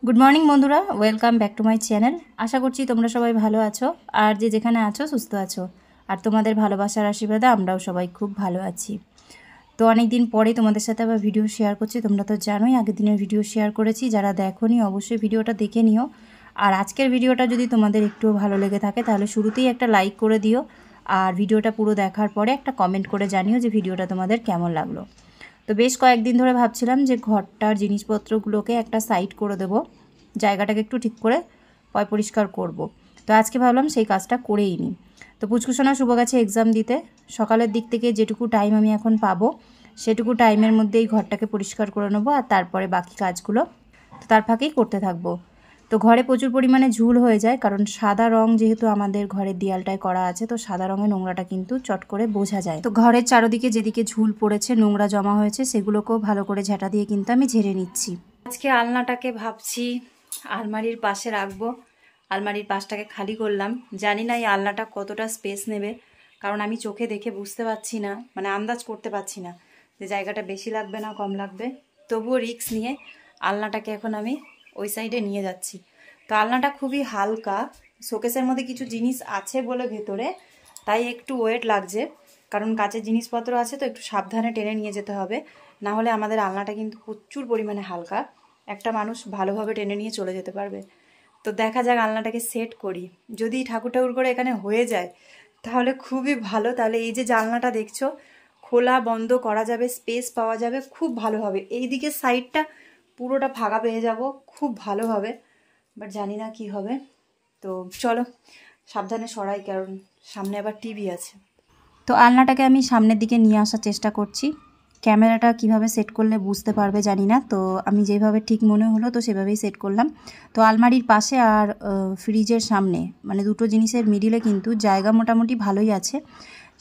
Good morning বন্ধুরা, welcome back to my channel. আশা করছি তোমরা সবাই ভালো আছো আর যে যেখানে আছো সুস্থ আছো। আর তোমাদের ভালোবাসার আশীর্বাদে আমরাও সবাই খুব ভালো আছি। তো অনেক দিন পরে তোমাদের সাথে আবার ভিডিও শেয়ার করছি। তোমরা তো জানোই আগের দিনের ভিডিও শেয়ার করেছি, যারা দেখোনি অবশ্যই ভিডিওটা দেখে নিও। আর আজকের ভিডিওটা যদি তোমাদের একটু ভালো লেগে থাকে তাহলে শুরুতেই একটা লাইক করে দিও, আর ভিডিওটা পুরো দেখার পরে একটা কমেন্ট করে জানিও যে ভিডিওটা তোমাদের কেমন লাগলো। তো বেশ কয়েকদিন ধরে ভাবছিলাম যে ঘরটার জিনিসপত্রগুলোকে একটা সাইড করে দেবো, জায়গাটাকে একটু ঠিক করে পয় পরিষ্কার করব। তো আজকে ভাবলাম সেই কাজটা করেই নিই। তো পুচকুসোনা শুভ গেছে এক্সাম দিতে। সকালের দিক থেকে যেটুকু টাইম আমি এখন পাবো সেটুকু টাইমের মধ্যে এই ঘরটাকে পরিষ্কার করে নেবো, আর তারপরে বাকি কাজগুলো তো তার ফাঁকেই করতে থাকবো। তো ঘরে প্রচুর পরিমাণে ঝুল হয়ে যায়, কারণ সাদা রং যেহেতু আমাদের ঘরের দেয়ালটায় করা আছে, তো সাদা রঙের নোংরাটা কিন্তু চট করে বোঝা যায়। তো ঘরের চারদিকে যেদিকে ঝুল পড়েছে, নোংরা জমা হয়েছে, সেগুলোকেও ভালো করে ঝাঁটা দিয়ে কিন্তু আমি ঝেড়ে নিচ্ছি। আজকে আলনাটাকে ভাবছি আলমারির পাশে রাখবো। আলমারির পাশটাকে খালি করলাম, জানি না এই আলনাটা কতটা স্পেস নেবে, কারণ আমি চোখে দেখে বুঝতে পারছি না, মানে আন্দাজ করতে পারছি না যে জায়গাটা বেশি লাগবে না কম লাগবে। তবুও রিস্ক নিয়ে আলনাটাকে এখন আমি ওই সাইডে নিয়ে যাচ্ছি। তো আলনাটা খুবই হালকা, শোকেসের মধ্যে কিছু জিনিস আছে বলে ভেতরে, তাই একটু ওয়েট লাগছে, কারণ কাচের জিনিসপত্র আছে তো একটু সাবধানে টেনে নিয়ে যেতে হবে, না হলে আমাদের আলনাটা কিন্তু প্রচুর পরিমাণে হালকা, একটা মানুষ ভালোভাবে টেনে নিয়ে চলে যেতে পারবে। তো দেখা যাক আলনাটাকে সেট করি, যদি ঠাকুর করে এখানে হয়ে যায় তাহলে খুবই ভালো। তাহলে এই যে জানলাটা দেখছো খোলা বন্ধ করা যাবে, স্পেস পাওয়া যাবে, খুব ভালো হবে। এই দিকের সাইডটা পুরোটা ফাঁকা পেয়ে যাব, খুব ভালো হবে। বাট জানি না কি হবে। তো চলো সাবধানে সরাই, কারণ সামনে আবার টিভি আছে। তো আলনাটাকে আমি সামনের দিকে নিয়ে আসার চেষ্টা করছি। ক্যামেরাটা কিভাবে সেট করলে বুঝতে পারবে জানি না, তো আমি যেভাবে ঠিক মনে হলো তো সেভাবেই সেট করলাম। তো আলমারির পাশে আর ফ্রিজের সামনে, মানে দুটো জিনিসের মিডিলে কিন্তু জায়গা মোটামুটি ভালোই আছে।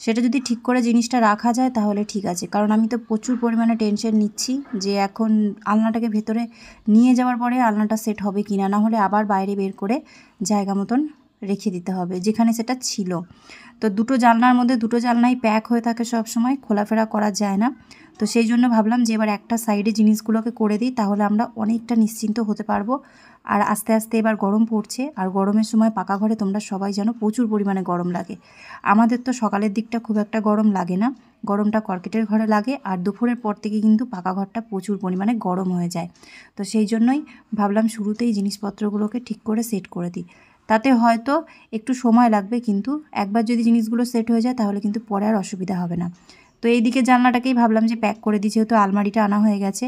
সেটা যদি ঠিক করে জিনিসটা রাখা যায় তাহলে ঠিক আছে, কারণ আমি তো প্রচুর পরিমাণে টেনশন নিচ্ছি যে এখন আলনাটাকে ভেতরে নিয়ে যাওয়ার পরে আলনাটা সেট হবে কি না, হলে আবার বাইরে বের করে জায়গা মতন রেখে দিতে হবে যেখানে সেটা ছিল। তো দুটো জানলার মধ্যে দুটো জানলাই প্যাক হয়ে থাকে, সব সময় খোলাফেরা করা যায় না। তো সেই জন্য ভাবলাম যে এবার একটা সাইডে জিনিসগুলোকে করে দিই, তাহলে আমরা অনেকটা নিশ্চিন্ত হতে পারবো। আর আস্তে আস্তে এবার গরম পড়ছে, আর গরমের সময় পাকা ঘরে তোমরা সবাই জানো প্রচুর পরিমাণে গরম লাগে। আমাদের তো সকালের দিকটা খুব একটা গরম লাগে না, গরমটা কর্কেটের ঘরে লাগে, আর দুপুরের পর থেকে কিন্তু পাকা ঘরটা প্রচুর পরিমাণে গরম হয়ে যায়। তো সেই জন্যই ভাবলাম শুরুতেই জিনিসপত্রগুলোকে ঠিক করে সেট করে দিই। তাতে হয়তো একটু সময় লাগবে, কিন্তু একবার যদি জিনিসগুলো সেট হয়ে যায় তাহলে কিন্তু পরে আর অসুবিধা হবে না। তো এই দিকে জানলাটাকেই ভাবলাম যে প্যাক করে দিই, যেহেতু আলমারিটা আনা হয়ে গেছে।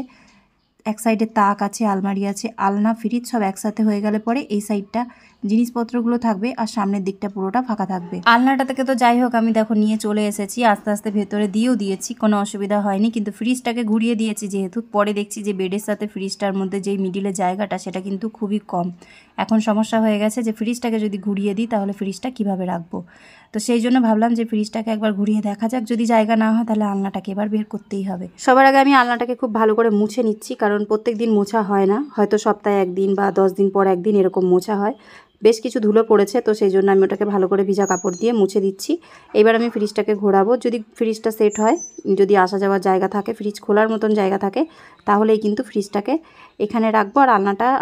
এক সাইডে তাক আছে, আলমারি আছে, আলনা ফ্রিজ সব একসাথে হয়ে গেলে পরে এই সাইডটা জিনিসপত্রগুলো থাকবে আর সামনের দিকটা পুরোটা ফাঁকা থাকবে। আলনাটা থেকে তো যাই হোক আমি দেখো নিয়ে চলে এসেছি, আস্তে আস্তে ভেতরে দিয়েও দিয়েছি, কোনো অসুবিধা হয়নি। কিন্তু ফ্রিজটাকে ঘুরিয়ে দিয়েছি যেহেতু, পরে দেখছি যে বেডের সাথে ফ্রিজটার মধ্যে যেই মিডিলের জায়গাটা সেটা কিন্তু খুবই কম। এখন সমস্যা হয়ে গেছে যে ফ্রিজটাকে যদি ঘুরিয়ে দিই তাহলে ফ্রিজটা কিভাবে রাখবো। তো সেই জন্য ভাবলাম যে ফ্রিজটাকে একবার ঘুরিয়ে দেখা যাক, যদি জায়গা না হয় তাহলে আলনাটাকে এবার বের করতেই হবে। সবার আগে আমি আলনাটাকে খুব ভালো করে মুছে নিচ্ছি, কারণ প্রত্যেক দিন মোছা হয় না, হয়তো সপ্তাহে একদিন বা 10 দিন পর একদিন এরকম মোছা হয়। বেশ কিছু ধুলো পড়েছে, তো সেই জন্য আমি ওটাকে ভালো করে ভিজা কাপড় দিয়ে মুছে দিচ্ছি। এবার আমি ফ্রিজটাকে ঘোরাবো, যদি ফ্রিজটা সেট হয়, যদি আসা যাওয়ার জায়গা থাকে, ফ্রিজ খোলার মতন জায়গা থাকে, তাহলেই কিন্তু ফ্রিজটাকে এখানে রাখবো, আর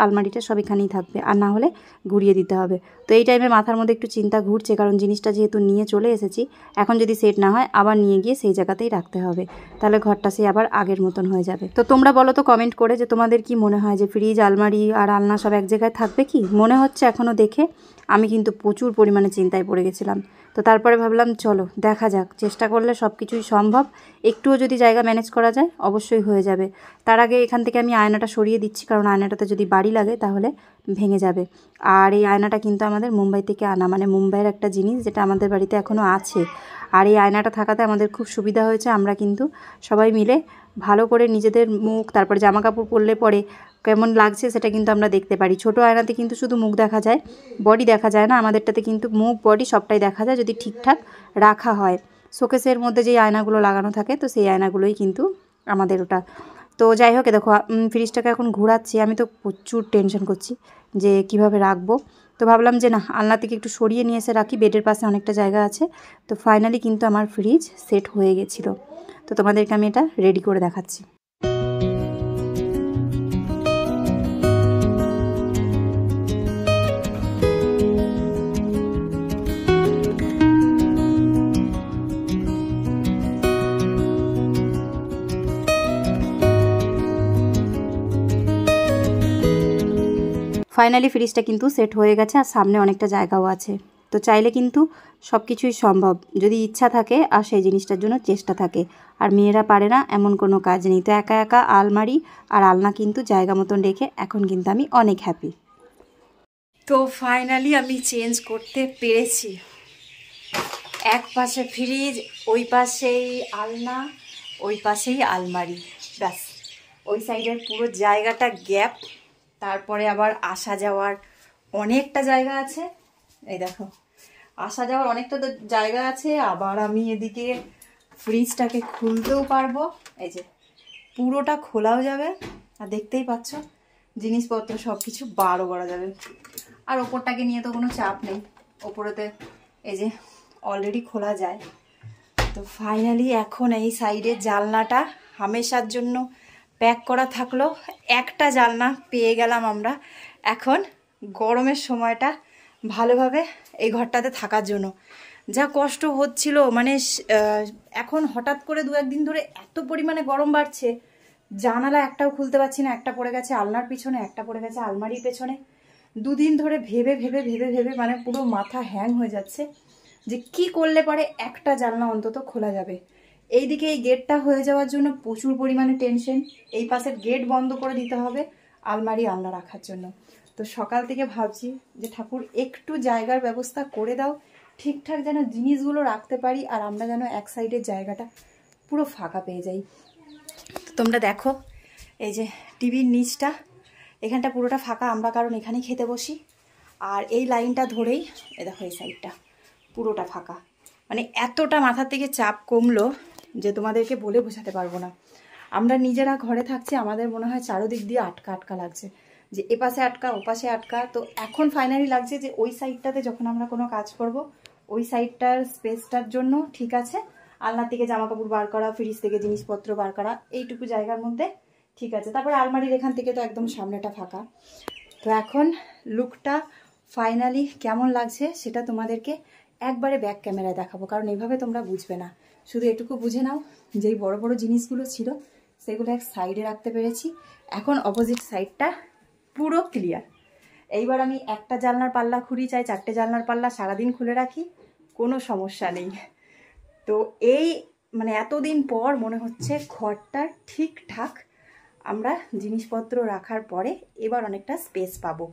আলমারিটা সব এখানেই থাকবে, আর না হলে ঘুরিয়ে দিতে হবে। তো এই টাইমে মাথার মধ্যে একটু চিন্তা ঘুরছে, কারণ জিনিসটা যেহেতু নিয়ে চলে এসেছি, এখন যদি সেট না হয় আবার নিয়ে গিয়ে সেই জায়গাতেই রাখতে হবে, তাহলে ঘরটা সে আবার আগের মতন হয়ে যাবে। তো তোমরা বলো তো কমেন্ট করে যে তোমাদের কি মনে হয় যে ফ্রিজ, আলমারি আর আলনা সব এক জায়গায় থাকবে কি? মনে হচ্ছে এখনও দেখে আমি কিন্তু প্রচুর পরিমাণে চিন্তায় পড়ে গেছিলাম। তো তারপরে ভাবলাম চলো দেখা যাক, চেষ্টা করলে সব কিছুই সম্ভব, একটুও যদি জায়গা ম্যানেজ করা যায় অবশ্যই হয়ে যাবে। তার আগে এখান থেকে আমি আয়নাটা সরিয়ে দিচ্ছি, কারণ আয়নাটাতে যদি বাড়ি লাগে তাহলে ভেঙে যাবে। আর এই আয়নাটা কিন্তু আমাদের মুম্বাই থেকে আনা, মানে মুম্বাইয়ের একটা জিনিস যেটা আমাদের বাড়িতে এখনও আছে। আর এই আয়নাটা থাকাতে আমাদের খুব সুবিধা হয়েছে, আমরা কিন্তু সবাই মিলে ভালো করে নিজেদের মুখ, তারপরে জামা কাপড় পরলে পরে কেমন লাগছে সেটা কিন্তু আমরা দেখতে পারি। ছোটো আয়নাতে কিন্তু শুধু মুখ দেখা যায়, বডি দেখা যায় না, আমাদেরটাতে কিন্তু মুখ বডি সবটাই দেখা যায় যদি ঠিকঠাক রাখা হয়। শোকেসের মধ্যে যেই আয়নাগুলো লাগানো থাকে, তো সেই আয়নাগুলোই কিন্তু আমাদের ওটা। তো যাই হোক, দেখো ফ্রিজটাকে এখন ঘোরাচ্ছি, আমি তো প্রচুর টেনশন করছি যে কিভাবে রাখবো। তো ভাবলাম যে না, আলনা থেকে একটু সরিয়ে নিয়ে এসে রাখি, বেডের পাশে অনেকটা জায়গা আছে। তো ফাইনালি কিন্তু আমার ফ্রিজ সেট হয়ে গেছিলো। তো তোমাদেরকে আমি এটা রেডি করে দেখাচ্ছি। ফাইনালি ফ্রিজটা কিন্তু সেট হয়ে গেছে আর সামনে অনেকটা জায়গাও আছে। তো চাইলে কিন্তু সব কিছুই সম্ভব, যদি ইচ্ছা থাকে আর সেই জিনিসটার জন্য চেষ্টা থাকে। আর মেয়েরা পারে না এমন কোনো কাজ নেই। তো একা একা আলমারি আর আলনা কিন্তু জায়গা মতন রেখে এখন কিন্তু আমি অনেক হ্যাপি। তো ফাইনালি আমি চেঞ্জ করতে পেরেছি। এক পাশে ফ্রিজ, ওই পাশেই আলনা, ওই পাশেই আলমারি, ব্যাস। ওই সাইডের পুরো জায়গাটা গ্যাপ, তারপরে আবার আসা যাওয়ার অনেকটা জায়গা আছে। এই দেখো, আসা যাওয়ার অনেকটা জায়গা আছে। আবার আমি এদিকে ফ্রিজটাকে খুলতেও পারবো, এই যে পুরোটা খোলাও যাবে। আর দেখতেই পাচ্ছ জিনিসপত্র সব কিছু বারও করা যাবে। আর ওপরটাকে নিয়ে তো কোনো চাপ নেই, ওপরেতে এই যে অলরেডি খোলা যায়। তো ফাইনালি এখন এই সাইডের জানলাটা হামেশার জন্য প্যাক করা থাকলো। একটা জানলা পেয়ে গেলাম আমরা এখন গরমের সময়টা ভালোভাবে এই ঘরটাতে থাকার জন্য। যা কষ্ট হচ্ছিল, মানে এখন হঠাৎ করে 2-1 দিন ধরে এত পরিমাণে গরম বাড়ছে, জানালা একটাও খুলতে পারছি না। একটা পড়ে গেছে আলনার পিছনে, একটা পড়ে গেছে আলমারির পেছনে। 2 দিন ধরে ভেবে ভেবে ভেবে ভেবে মানে পুরো মাথা হ্যাং হয়ে যাচ্ছে যে কি করলে পরে একটা জানলা অন্তত খোলা যাবে। এইদিকে এই গেটটা হয়ে যাওয়ার জন্য প্রচুর পরিমাণে টেনশন। এই পাশের গেট বন্ধ করে দিতে হবে আলমারি আলনা রাখার জন্য। তো সকাল থেকে ভাবছি যে ঠাকুর একটু জায়গার ব্যবস্থা করে দাও, ঠিকঠাক যেন জিনিসগুলো রাখতে পারি আর আমরা যেন এক সাইডের জায়গাটা পুরো ফাঁকা পেয়ে যাই। তো তোমরা দেখো এই যে টিভির নিচটা, এখানটা পুরোটা ফাঁকা আমরা, কারণ এখানেই খেতে বসি। আর এই লাইনটা ধরেই এই দেখো এই সাইডটা পুরোটা ফাঁকা। মানে এতটা মাথার থেকে চাপ কমলো যে তোমাদেরকে বলে বোঝাতে পারবো না। আমরা নিজেরা ঘরে থাকছি, আমাদের মনে হয় চারোদিক দিয়ে আটকা আটকা লাগছে, যে এপাশে আটকা ওপাশে আটকা। তো এখন ফাইনালি লাগছে যে ওই সাইডটাতে যখন আমরা কোনো কাজ করব, ওই সাইডটার স্পেসটার জন্য ঠিক আছে। আলনার থেকে জামা কাপড় বার করা, ফ্রিজ থেকে জিনিসপত্র বার করা, এইটুকু জায়গার মধ্যে ঠিক আছে। তারপরে আলমারির এখান থেকে তো একদম সামনেটা ফাঁকা। তো এখন লুকটা ফাইনালি কেমন লাগছে সেটা তোমাদেরকে একবারে ব্যাক ক্যামেরায় দেখাবো, কারণ এইভাবে তোমরা বুঝবে না। শুধু এটুকু বুঝে নাও যেই বড় বড় জিনিসগুলো ছিল সেগুলো এক সাইডে রাখতে পেরেছি। এখন অপোজিট সাইডটা পুরো ক্লিয়ার। এইবার আমি একটা জানলার পাল্লা খুঁড়ি, চাই 4টে জানলার পাল্লা সারাদিন খুলে রাখি, কোনো সমস্যা নেই। তো এই মানে এতদিন পর মনে হচ্ছে ঘরটা ঠিকঠাক আমরা জিনিসপত্র রাখার পরে এবার অনেকটা স্পেস পাবো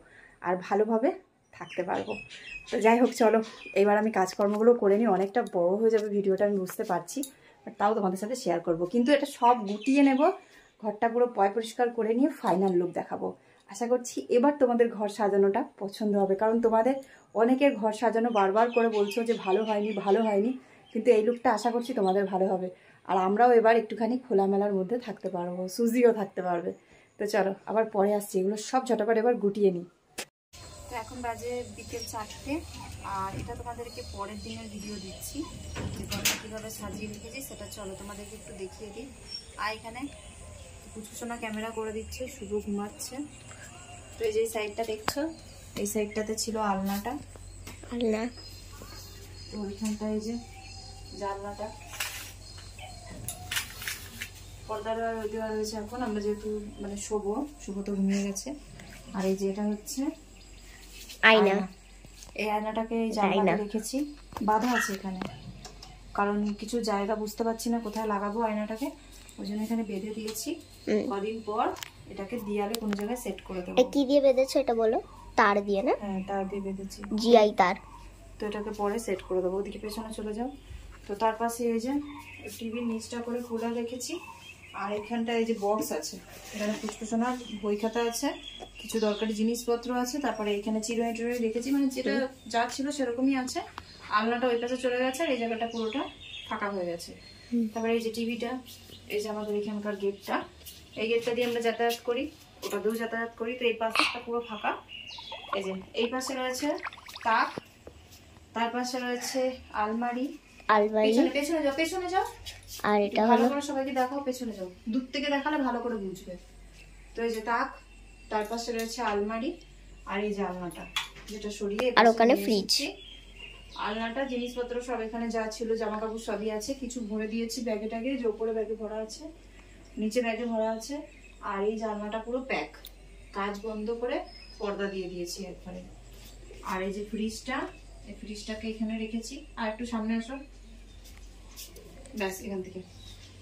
আর ভালোভাবে থাকতে পারবো। তো যাই হোক, চলো এবার আমি কাজকর্মগুলো করে নিই। অনেকটা বড় হয়ে যাবে ভিডিওটা, আমি বুঝতে পারছি, বাট তাও তোমাদের সাথে শেয়ার করব। কিন্তু এটা সব গুটিয়ে নেব, ঘরটা পুরো পরিষ্কার করে নিয়ে ফাইনাল লুক দেখাবো। আশা করছি এবার তোমাদের ঘর সাজানোটা পছন্দ হবে, কারণ তোমাদের অনেকের ঘর সাজানো বারবার করে বলছো যে ভালো হয়নি ভালো হয়নি, কিন্তু এই লুকটা আশা করছি তোমাদের ভালো হবে। আর আমরাও এবার একটুখানি খোলামেলার মধ্যে থাকতে পারবো, সুজিও থাকতে পারবে। তো চলো আবার পরে আসছি, এগুলো সব ঝটাপট এবার গুটিয়ে নিই। তো এখন বাজে বিকেল 4টে, আর এটা তোমাদেরকে পরের দিনের ভিডিও দিচ্ছি যে ঘরটা কীভাবে সাজিয়ে রেখেছি সেটা চলো তোমাদেরকে একটু দেখিয়ে দিই। আর এখানে কুচকুচোনা ক্যামেরা করে দিচ্ছে, শুভ ঘুমাচ্ছে। তো এই যে সাইডটা দেখছো, এই সাইডটাতে ছিল আলনাটা, আলনা। তো ওইখানটা এই যে জানলাটা, পর্দাটা দেওয়া রয়েছে। এখন আমরা যেহেতু মানে শুভ তো ঘুমিয়ে গেছে। আর এই যে এটা হচ্ছে আয়না, এই আয়নাটাকে এই জায়গায় রেখেছি, বাঁধা আছে এখানে, কারণ কিছু জায়গা বুঝতে পারছি না কোথায় লাগাবো আয়নাটাকে, ওই জন্য এখানে বেঁধে দিয়েছি। কদিন পর এটাকে দিয়ালে কোনো জায়গায় সেট করে দেবো। কি দিয়ে বেঁধেছো এটা বলো? তার দিয়ে না? হ্যাঁ, তার দিয়ে বেঁধেছি, জিআই তার। তো এটাকে পরে সেট করে দেবো। ওদিকে পেছনে চলে যাও। তো তার পাশে এই যে টিভির নিচটা করে খোলা রেখেছি। আর এখানটা এই যে বক্স আছে, এখানে কুচকুচোনার বই খাতা আছে, কিছু দরকারি জিনিসপত্র আছে। তারপরে এখানে চিরুনি টিরুনি রেখেছি, মানে যেটা যা ছিল সেরকমই আছে। আলনাটা ওই পাশে চলে গেছে, আর এই জায়গাটা পুরোটা ফাঁকা হয়ে গেছে। তারপরে এই যে টিভিটা, এই যে আমাদের এখানকার গেটটা, এই গেটটা দিয়ে আমরা যাতায়াত করি, ওটা দিয়েও যাতায়াত করি। তো এই পাশটা পুরো ফাঁকা। এই যে এই পাশে রয়েছে তাক, তার পাশে রয়েছে আলমারি। পেছনে যাও, পেছনে যাও। আর এটা ভালো করে সবাইকে দেখাও, পেছনে যাও, দূর থেকে দেখালে ভালো করে বুঝবে। তো এই যে তাক, তার পাশে রয়েছে আলমারি, আর এই যে আলনাটা যেটা সরিয়ে, আর ওখানে ফ্রিজ। আলনাটা জিনিসপত্র সব এখানে যা ছিল জামা কাপড় সবই আছে, কিছু ভরে দিয়েছি ব্যাগে ট্যাগে, যে উপরে ব্যাগে ভরা আছে, নিচে ব্যাগে ভরা আছে। আর এই জানলাটা পুরো প্যাক, কাজ বন্ধ করে পর্দা দিয়ে দিয়েছি একবারে। আর এই যে ফ্রিজটা, এই ফ্রিজটাকে এখানে রেখেছি। আর একটু সামনে আসো, ব্যাস এখান থেকে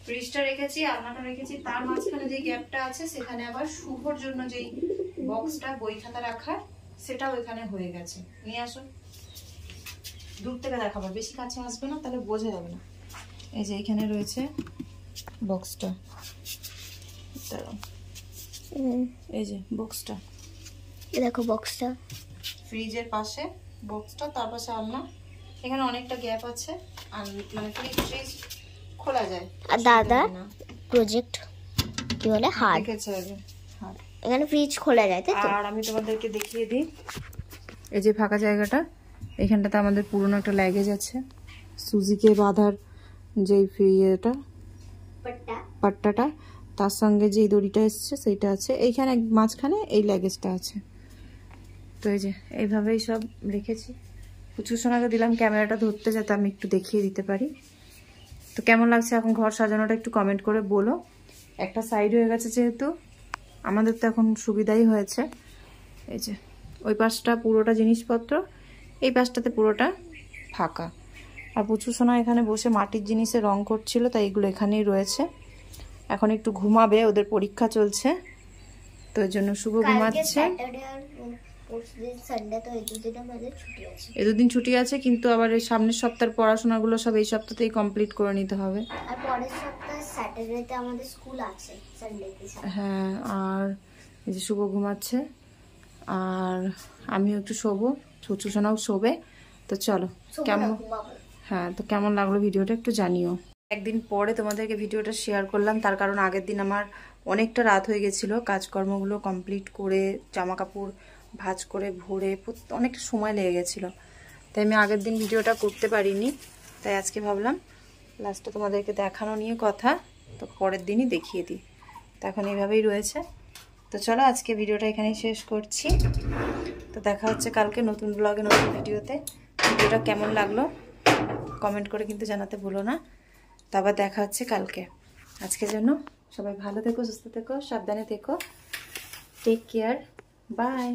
ফ্রিজটা রেখেছি, আলনাটা রেখেছি। তার মাঝখানে যে গ্যাপটা আছে সেখানে আবার শুভর জন্য যেই বক্সটা বই খাতা রাখার, সেটাও এখানে হয়ে গেছে। নিয়ে আসো, দূর থেকে দেখাবো, বেশি কাছে আসবে না, তাহলে বোঝা যাবে না। এই যে এখানে রয়েছে বক্সটা, এই যে বক্সটা, দেখো বক্সটা, ফ্রিজের পাশে বক্সটা, তার পাশে আলনা। এখানে অনেকটা গ্যাপ আছে, আর মানে ফ্রিজ খোলা যায়। আর দাদা প্রজেক্ট কি বলে, হার্ড দেখেছে আগে, হার্ড। এখানে ফ্রিজ খোলা যায়, তাই তো? আর আমি তোমাদেরকে দেখিয়ে দিই, এই যে ফাঁকা জায়গাটা, এখানটাতে আমাদের পুরনো একটা ল্যাগেজ আছে, সুজিকে বাঁধার যেই ইয়েটা, পাট্টাটা, তার সঙ্গে যেই দড়িটা এসছে সেইটা আছে এইখানে, মাঝখানে এই ল্যাগেজটা আছে। তো এই যে এইভাবেই সব রেখেছি। প্রচুর সোনাকে দিলাম ক্যামেরাটা ধরতে, যাতে আমি একটু দেখিয়ে দিতে পারি। তো কেমন লাগছে এখন ঘর সাজানোটা একটু কমেন্ট করে বলো। একটা সাইড হয়ে গেছে যেহেতু, আমাদের তো এখন সুবিধাই হয়েছে। এই যে ওই পাশটা পুরোটা জিনিসপত্র, এই পাশটাতে পুরোটা ফাঁকা। আর প্রচুর সোনা এখানে বসে মাটির জিনিসে রং করছিল, তাই এগুলো এখানেই রয়েছে। এখন একটু ঘুমাবে, ওদের পরীক্ষা চলছে, তো ওই জন্য শুভ ঘুমাচ্ছে। এই দুদিন ছুটি আছে, কিন্তু আবার এই সামনের সপ্তাহের পড়াশোনাগুলো সব এই সপ্তাহতেই কমপ্লিট করে নিতে হবে। আর পরের সপ্তাহে স্যাটারডেতে আমাদের স্কুল আছে, সানডেতে। হ্যাঁ, আর এই যে শুভ ঘুমাচ্ছে, আর আমিও একটু শোবো, ছুচু সোনাও শোবে। তো চলো, কেমন, হ্যাঁ, তো কেমন লাগলো ভিডিওটা একটু জানিও। একদিন পরে তোমাদেরকে ভিডিওটা শেয়ার করলাম, তার কারণ আগের দিন আমার অনেকটা রাত হয়ে গেছিলো, কাজকর্মগুলো কমপ্লিট করে জামা কাপড় ভাঁজ করে ভরে অনেকটা সময় লেগে গেছিলো, তাই আমি আগের দিন ভিডিওটা করতে পারিনি। তাই আজকে ভাবলাম লাস্টে তোমাদেরকে দেখানো নিয়ে কথা, তো পরের দিনই দেখিয়ে দিই। তো এখন এইভাবেই রয়েছে। তো চলো আজকে ভিডিওটা এখানেই শেষ করছি। তো দেখা হচ্ছে কালকে নতুন ব্লগে, নতুন ভিডিওতে। ভিডিওটা কেমন লাগলো কমেন্ট করে কিন্তু জানাতে ভুলো না। তো আবার দেখা হচ্ছে কালকে। আজকের জন্য সবাই ভালো থেকো, সুস্থ থেকো, সাবধানে থেকো, টেক কেয়ার, বাই।